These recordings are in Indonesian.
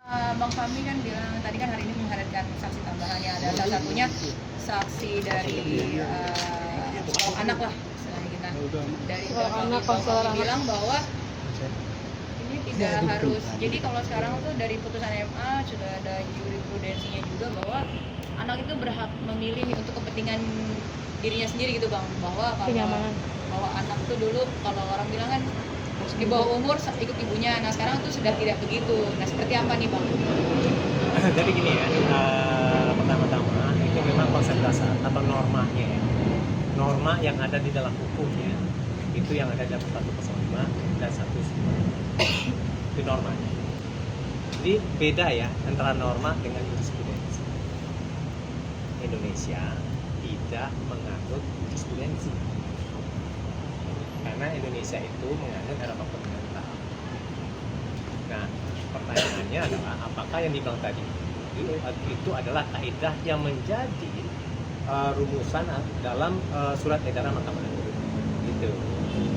Bang Fahmi kan bilang tadi kan hari ini menghadirkan saksi tambahannya, ada salah satunya saksi dari anak lah istilahnya kita dari anak, Bang konselor Fahmi anak. bilang bahwa ini tidak harus, jadi kalau sekarang tuh dari putusan MA sudah ada jurisprudensinya juga bahwa anak itu berhak memilih untuk kepentingan dirinya sendiri gitu Bang, bahwa Kenyamanan. bahwa anak tuh dulu kalau orang bilang kan di bawah umur ikut ibunya, nah sekarang tuh sudah tidak begitu. Nah seperti apa nih Bang? Jadi gini ya, pertama-tama itu memang konsep dasar atau normanya ya. Norma yang ada di dalam hukumnya itu yang ada dalam 105 dan 109. Itu normanya. Jadi beda ya antara norma dengan jurisprudensi. Indonesia tidak menganut jurisprudensi. Karena Indonesia itu menganut era pemerintah. Nah, pertanyaannya adalah apakah yang dibilang tadi itu adalah kaidah yang menjadi rumusan dalam surat edaran Mahkamah Agung.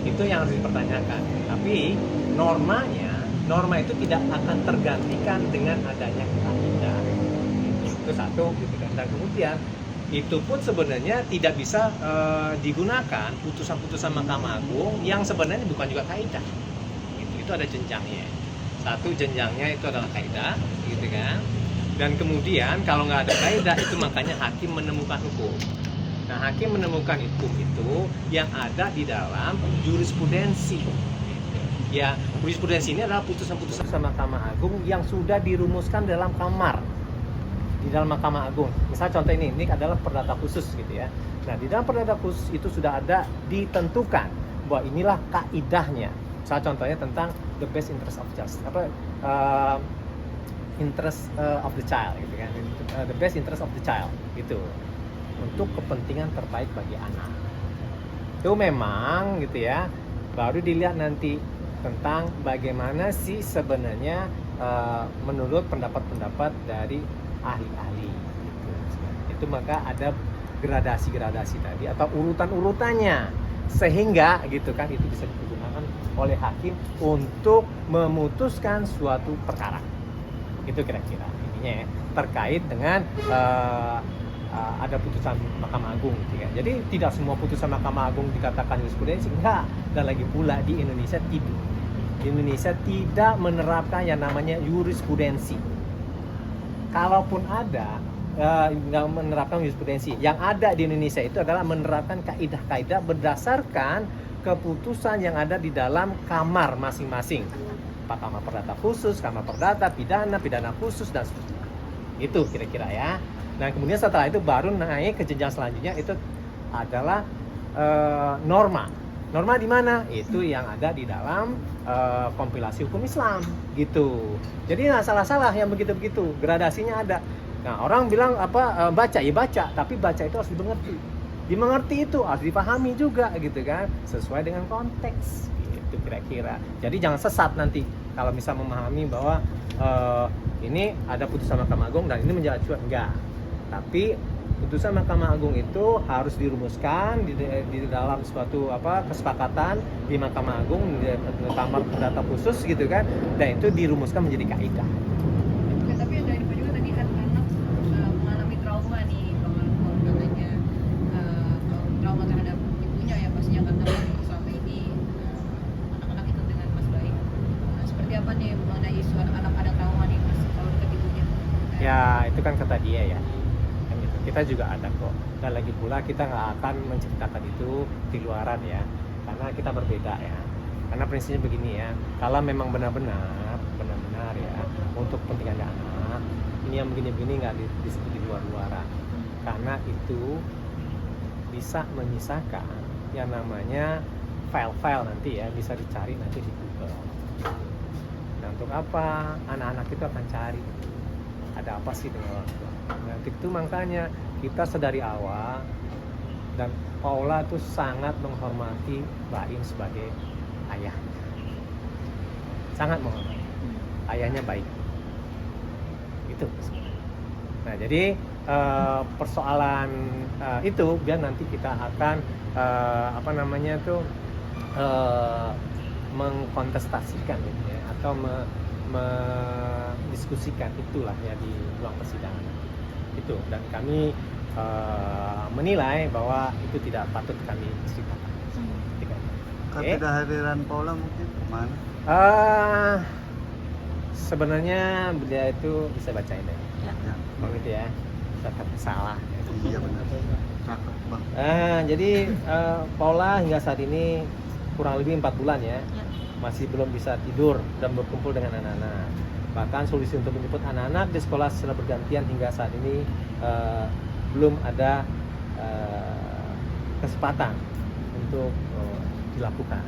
Itu yang harus dipertanyakan. Tapi norma itu tidak akan tergantikan dengan adanya kaidah. Itu satu gitu kan. Dan kemudian itu pun sebenarnya tidak bisa digunakan putusan-putusan Mahkamah Agung yang sebenarnya bukan juga kaidah. Itu ada jenjangnya. Satu jenjangnya itu adalah kaidah, gitu kan. Dan kemudian kalau nggak ada kaidah itu makanya hakim menemukan hukum. Nah, hakim menemukan hukum itu yang ada di dalam jurisprudensi. Ya, jurisprudensi ini adalah putusan-putusan Mahkamah Agung yang sudah dirumuskan dalam kamar. Di dalam Mahkamah Agung. Misal contoh ini adalah perdata khusus gitu ya. Nah, di dalam perdata khusus itu sudah ada ditentukan bahwa inilah kaidahnya. Misal contohnya tentang the best interest of justice, interest of the child gitu kan. The best interest of the child gitu. Untuk kepentingan terbaik bagi anak. Itu memang gitu ya. Baru dilihat nanti tentang bagaimana sih sebenarnya menurut pendapat-pendapat dari ahli-ahli gitu. Itu maka ada gradasi-gradasi tadi atau urutan-urutannya sehingga gitu kan itu bisa digunakan oleh hakim untuk memutuskan suatu perkara. Itu kira-kira ininya ya, terkait dengan ada putusan Mahkamah Agung gitu ya. Jadi tidak semua putusan Mahkamah Agung dikatakan jurisprudensi, enggak. Dan lagi pula di Indonesia tidak. Di Indonesia tidak menerapkan yang namanya jurisprudensi. Kalaupun ada, nggak menerapkan jurisprudensi. Yang ada di Indonesia itu adalah menerapkan kaidah-kaidah berdasarkan keputusan yang ada di dalam kamar masing-masing. Kamar perdata khusus, kamar perdata, pidana khusus, dan seterusnya. Itu kira-kira ya. Nah, kemudian setelah itu baru naik ke jenjang selanjutnya, itu adalah norma. Norma di mana? Itu yang ada di dalam kompilasi hukum Islam gitu. Jadi nggak salah-salah yang begitu-begitu, gradasinya ada. Nah, orang bilang baca, ya baca, tapi baca itu harus dimengerti. Dimengerti itu harus dipahami juga gitu kan, sesuai dengan konteks gitu kira-kira. Jadi jangan sesat nanti kalau bisa memahami bahwa ini ada putusan Mahkamah Agung dan ini menjadi acuan, enggak. Tapi putusan Mahkamah Agung itu harus dirumuskan di dalam suatu kesepakatan di Mahkamah Agung, di kamar perdata khusus gitu kan, dan itu dirumuskan menjadi kaidah. Ya, tapi ada info juga tadi anak mengalami trauma nih Bang katanya, trauma terhadap ibunya ya pastinya karena selama ini anak-anak itu dengan Mas baik. Nah, seperti apa nih mengenai isu anak ada trauma nih Mas kalau dekat ibunya? Ya itu kan kata dia ya. Kita juga ada kok, dan lagi pula kita nggak akan menceritakan itu di luaran ya, karena kita berbeda ya. Karena prinsipnya begini ya, kalau memang benar-benar ya untuk kepentingan anak, ini yang begini-begini nggak disebut di luar-luaran, karena itu bisa menyisakan yang namanya file-file nanti ya, bisa dicari nanti di Google. Nah, untuk apa? Anak-anak itu akan cari ada apa sih dengan orang tua. Nah, itu makanya kita sedari awal dan Paula itu sangat menghormati Baim sebagai ayah, sangat menghormati. Ayahnya baik, itu. Nah, jadi persoalan itu biar nanti kita akan mengkontestasikan gitu ya, atau mendiskusikan itulah ya di ruang persidangan itu, dan kami menilai bahwa itu tidak patut kami ceritakan. Oke. Ketidakhadiran Paula mungkin kemana? Sebenarnya beliau itu bisa bacain deh. Ya. Bang itu ya, saya salah. Iya benar. Cakep bang. Jadi Paula hingga saat ini kurang lebih 4 bulan ya, masih belum bisa tidur dan berkumpul dengan anak-anak. Bahkan solusi untuk menjemput anak-anak di sekolah secara bergantian hingga saat ini belum ada kesempatan untuk dilakukan.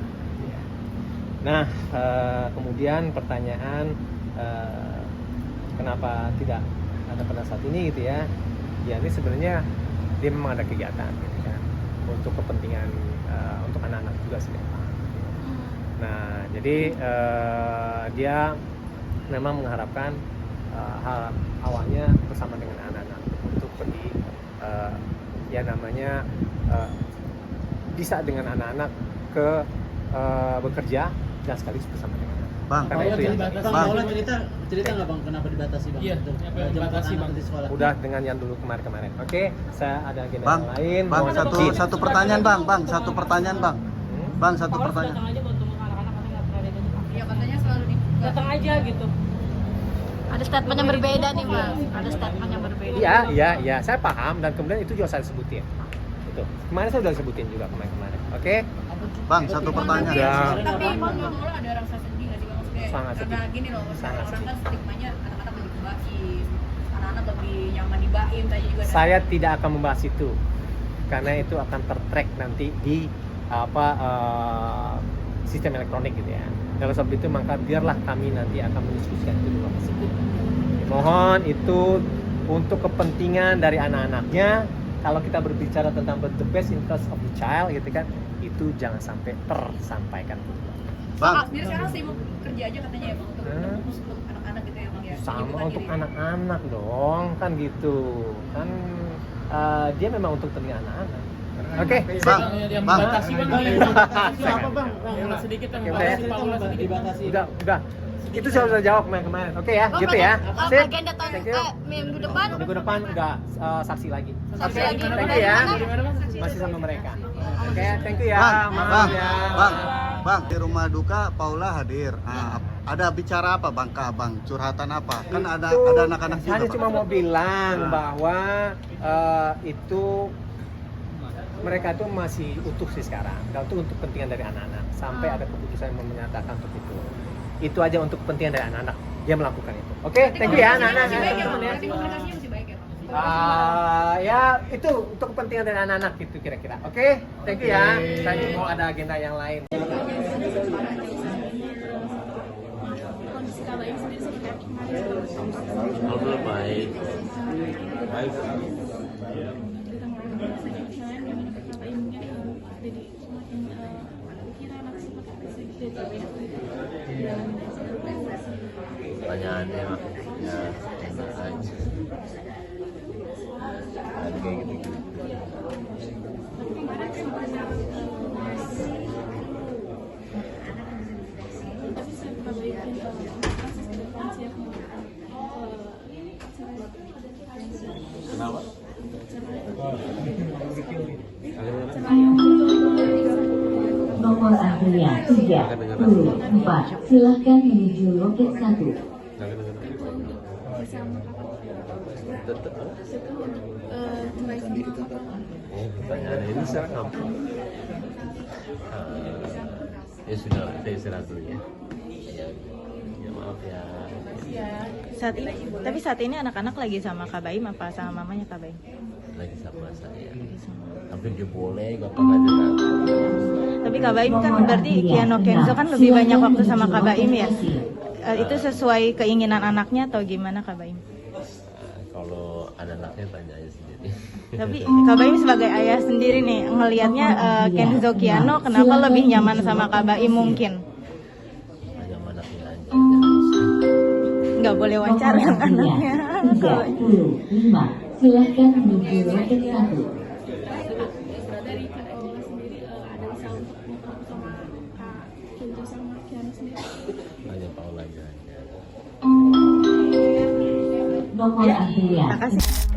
Nah, kemudian pertanyaan kenapa tidak ada pada saat ini gitu ya? Ya ini sebenarnya dia memang ada kegiatan gitu kan, untuk kepentingan untuk anak-anak juga sih. Nah, jadi dia memang mengharapkan hal awalnya bersama dengan anak-anak untuk pergi ya namanya bisa dengan anak-anak ke bekerja dan sekaligus bersama dengan anak. Bang, Karena itu ya. Bang, cerita nggak bang kenapa dibatasi bang? Iya, Untuk kenapa dibatasi, jemput Bang? anak di sekolah. Udah dengan yang dulu kemarin-kemarin. Oke, saya ada agenda Bang, yang lain. bang Mohon satu izin. satu pertanyaan bang, satu pertanyaan bang, bang satu Paulus pertanyaan. datang aja buat tunggu anak-anak, katanya nggak pernah ada jemput. Ya katanya selalu dibuka. Datang aja gitu. Ada statement yang berbeda nih bang, ada statement yang berbeda. Iya, saya paham dan kemudian itu juga saya sebutin. Itu. Kemarin saya udah sebutin juga kemarin. Oke? Bang satu pertanyaan. Ya. Tapi Bang Mola ada rasa sedih nggak sih Bang? Maksudnya Sangat karena sedih. gini loh, Sangat orang kan stigmanya anak-anak lebih ke baim, anak-anak lebih nyaman di baim, tadi juga ada. Saya tidak akan membahas itu karena itu akan tertrack nanti di sistem elektronik gitu ya. Kalau sebab itu maka biarlah kami nanti akan mendiskusikan itu di ruang persidangan. Mohon itu untuk kepentingan dari anak-anaknya. Kalau kita berbicara tentang the best interest of the child gitu kan, itu jangan sampai tersampaikan. Bang, Sendiri sekarang sibuk kerja aja katanya ya Bang, untuk anak-anak gitu ya Bang ya. Sama Menyibukkan untuk diri. anak-anak dong, kan gitu. Kan dia memang untuk telinga anak-anak. Oke. Bang, Yang bang. dibatasi bang, yang dibatasi itu apa bang? Bang, sedikit yang Oke, dibatasi, udah. Paula sedikit. Dibatasi. Udah. Itu saya sudah jawab kemarin. Oke ya, Oh, gitu ya. Sip. agenda tahun Thank you. minggu depan. Minggu depan udah saksi lagi. Saksi lagi. Thank you ya. Dari mana? Masih sama mereka. Oke, thank you ya. Bang, Maaf bang, ya. bang, di rumah duka Paula hadir. Ada bicara apa bang ke abang? Curhatan apa? Kan ada anak-anak juga. Hanya Bang. cuma mau bilang bahwa itu mereka itu masih utuh sih sekarang. Dan itu untuk kepentingan dari anak-anak. Sampai ada keputusan yang menyatakan untuk itu. Itu aja untuk kepentingan dari anak-anak. Dia melakukan itu. Oke, thank you ya anak-anak. Masih baik ya Bang, berarti komunikasinya masih baik ya Bang. Ya itu untuk kepentingan dari anak-anak gitu kira-kira. Oke, thank you ya. Saya mau ada agenda yang lain. Alhamdulillah baik. Baik. Pertanyaannya ya enak aja. Ada kayak gitu-gitu. Kenapa? Nomor antrian 34. Silahkan menuju loket 1. Tetap. Oh, pertanyaan ini secara kampung. Ya sudah, kita istirahat dulu ya. Ya maaf ya. Tapi saat ini anak-anak lagi sama Kak Baim apa sama mamanya Kak Baim? Lagi sama saya. Hampir boleh, gak pernah dengar. Tapi Kak Baim kan berarti Kiano Kenzo kan lebih banyak waktu sama Kak Baim ya? Itu sesuai keinginan anaknya atau gimana Kak Baim? Kalau ada anaknya tanya aja sendiri. Tapi Kak Baim sebagai ayah sendiri nih ngelihatnya Kenzo Kiano kenapa lebih nyaman sama Kak Baim mungkin? Hanya anaknya aja. Nggak boleh wawancara anaknya. 35. Silahkan menuju loket 1. Hanya Paula aja. Nomor antrian Makasih.